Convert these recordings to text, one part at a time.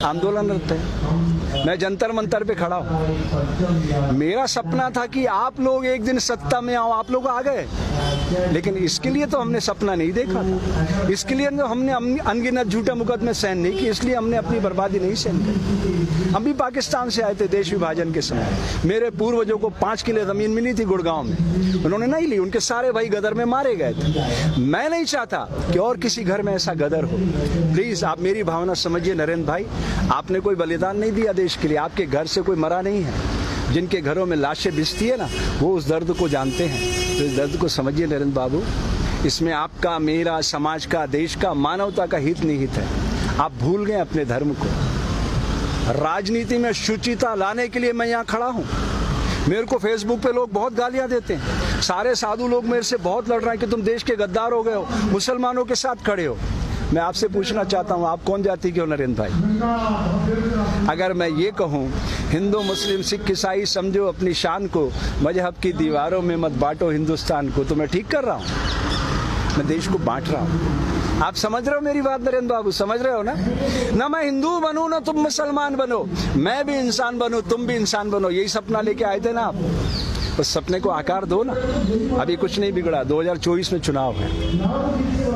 आंदोलनरत है। मैं जंतर मंतर पे खड़ा हूँ। मेरा सपना था कि आप लोग एक दिन सत्ता में आओ, आप लोग आ गए, लेकिन इसके लिए तो हमने सपना नहीं देखा था। इसके लिए तो हमने अनगिनत झूठे मुकदमे सहन नहीं किए, इसलिए हमने अपनी बर्बादी नहीं सहन की। हम भी पाकिस्तान से आए थे देश विभाजन के समय। मेरे पूर्वजों को 5 किले जमीन मिली थी गुड़गांव में, उन्होंने नहीं ली, उनके सारे भाई गदर में मारे गए थे। मैं नहीं चाहता कि और किसी घर में ऐसा गदर हो। प्लीज आप मेरी भावना समझिए नरेंद्र भाई, आपने कोई बलिदान नहीं दिया देश के लिए, आपके घर से कोई मरा नहीं है। जिनके घरों में लाशें बिछती है ना, वो उस दर्द को जानते हैं। तो इस दर्द को समझिए नरेंद्र बाबू, इसमें आपका, मेरा, समाज का, देश का, मानवता का हित निहित है। आप भूल गए अपने धर्म को। राजनीति में शुचिता लाने के लिए मैं यहाँ खड़ा हूँ। मेरे को फेसबुक पे लोग बहुत गालियां देते हैं, सारे साधु लोग मेरे से बहुत लड़ रहे हैं कि तुम देश के गद्दार हो गए हो, मुसलमानों के साथ खड़े हो। मैं आपसे पूछना चाहता हूँ, आप कौन जाति के हो नरेंद्र भाई? अगर मैं ये कहूँ हिंदू मुस्लिम सिख ईसाई समझो अपनी शान को, मजहब की दीवारों में मत बांटो हिंदुस्तान को, तो मैं ठीक कर रहा हूँ? मैं देश को बांट रहा हूँ। आप समझ रहे हो मेरी बात नरेंद्र बाबू? समझ रहे हो ना? ना मैं हिंदू बनूं ना तुम मुसलमान बनो, मैं भी इंसान बनूं तुम भी इंसान बनो। यही सपना लेके आए थे ना आप, उस सपने को आकार दो ना। अभी कुछ नहीं बिगड़ा, 2024 में चुनाव है,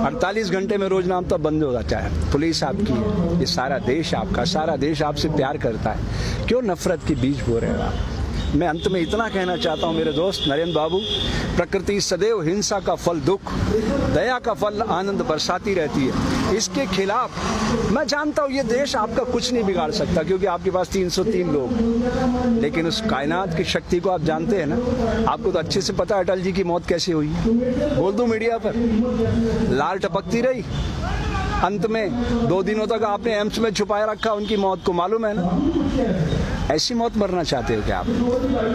48 घंटे में रोज नाम तो बंद हो जाता है। पुलिस आपकी है, ये सारा देश आपका, सारा देश आपसे प्यार करता है। क्यों नफरत के बीज बो रहे हो आप? मैं अंत में इतना कहना चाहता हूँ मेरे दोस्त नरेंद्र बाबू, प्रकृति सदैव हिंसा का फल दुख, दया का फल आनंद बरसाती रहती है। इसके खिलाफ मैं जानता हूँ ये देश आपका कुछ नहीं बिगाड़ सकता, क्योंकि आपके पास 303 लोग, लेकिन उस कायनात की शक्ति को आप जानते हैं ना। आपको तो अच्छे से पता है अटल जी की मौत कैसे हुई। बोल दूं मीडिया पर, लाल टपकती रही, अंत में 2 दिनों तक आपने एम्स में छुपाए रखा उनकी मौत को, मालूम है ना? ऐसी मौत मरना चाहते हो क्या आप?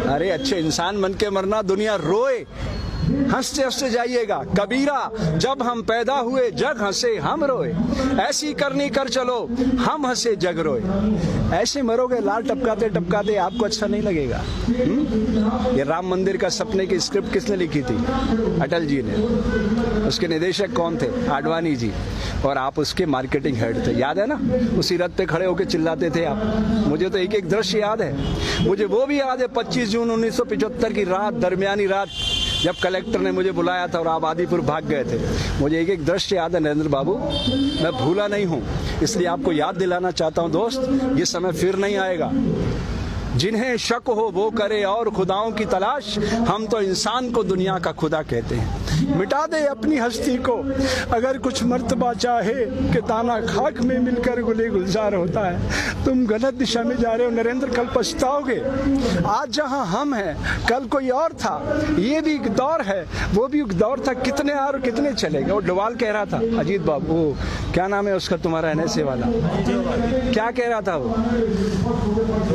अरे अच्छे इंसान बन के मरना, दुनिया रोए, हंसते हंसते जाइएगा। कबीरा, जब हम पैदा हुए जग हंसे हम रोए, ऐसी करनी कर चलो हम हंसे जग रोए। ऐसे मरोगे लाल टपकाते टपकाते, आपको अच्छा नहीं लगेगा। ये राम मंदिर का सपने की स्क्रिप्ट किसने लिखी थी? अटल जी ने। उसके निदेशक कौन थे? आडवाणी जी। और आप उसके मार्केटिंग हेड थे, याद है ना? उसी रथ पे खड़े होकर चिल्लाते थे आप। मुझे तो एक एक दृश्य याद है। मुझे वो भी याद है 25 जून 1975 की रात, दरमियानी रात, जब कलेक्टर ने मुझे बुलाया था और आप आदिपुर भाग गए थे। मुझे एक एक दृश्य याद है नरेंद्र बाबू, मैं भूला नहीं हूँ। इसलिए आपको याद दिलाना चाहता हूँ दोस्त, ये समय फिर नहीं आएगा। जिन्हें शक हो वो करे और खुदाओं की तलाश, हम तो इंसान को दुनिया का खुदा कहते हैं। मिटा दे अपनी हस्ती को अगर कुछ मर्तबा चाहे, कि दाना खाक में मिलकर गुले गुलजार होता है। तुम गलत दिशा में जा रहे हो नरेंद्र, कल पछताओगे। आज जहां हम हैं कल कोई और था, ये भी एक दौर है, वो भी एक दौर था। कितने और कितने चलेगा? वो डोवाल कह रहा था, अजीत बाबू, वो क्या नाम है उसका तुम्हारा NSA वाला, क्या कह रहा था वो?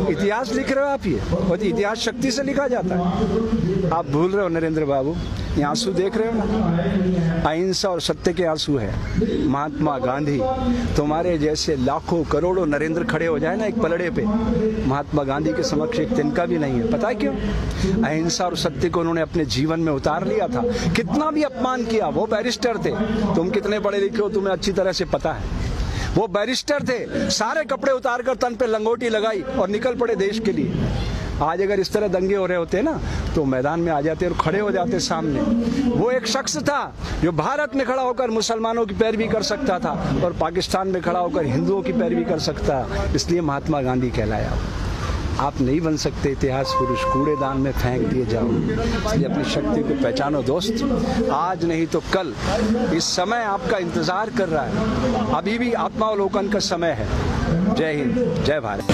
इतिहास लिख रहे हो आप, ये और इतिहास शक्ति से लिखा जाता है। आप भूल रहे हो नरेंद्र बाबू। ये आंसू देख रहे हो ना, अहिंसा और सत्य के आंसू है। महात्मा गांधी, तुम्हारे जैसे लाखों करोड़ों नरेंद्र खड़े हो जाए ना एक पलड़े पे, महात्मा गांधी के समक्ष एक तिनका भी नहीं है। पता है क्यों? अहिंसा और सत्य को उन्होंने अपने जीवन में उतार लिया था। कितना भी अपमान किया, वो बैरिस्टर थे। तुम कितने पढ़े लिखे हो तुम्हें अच्छी तरह से पता है। वो बैरिस्टर थे, सारे कपड़े उतार कर तन पे लंगोटी लगाई और निकल पड़े देश के लिए। आज अगर इस तरह दंगे हो रहे होते ना, तो मैदान में आ जाते और खड़े हो जाते सामने। वो एक शख्स था जो भारत में खड़ा होकर मुसलमानों की पैरवी कर सकता था और पाकिस्तान में खड़ा होकर हिंदुओं की पैरवी कर सकता, इसलिए महात्मा गांधी कहलाया। आप नहीं बन सकते इतिहास पुरुष, कूड़ेदान में फेंक दिए जाओ। इसलिए अपनी शक्ति को पहचानो दोस्त, आज नहीं तो कल। इस समय आपका इंतजार कर रहा है, अभी भी आत्मावलोकन का समय है। जय हिंद, जय भारत।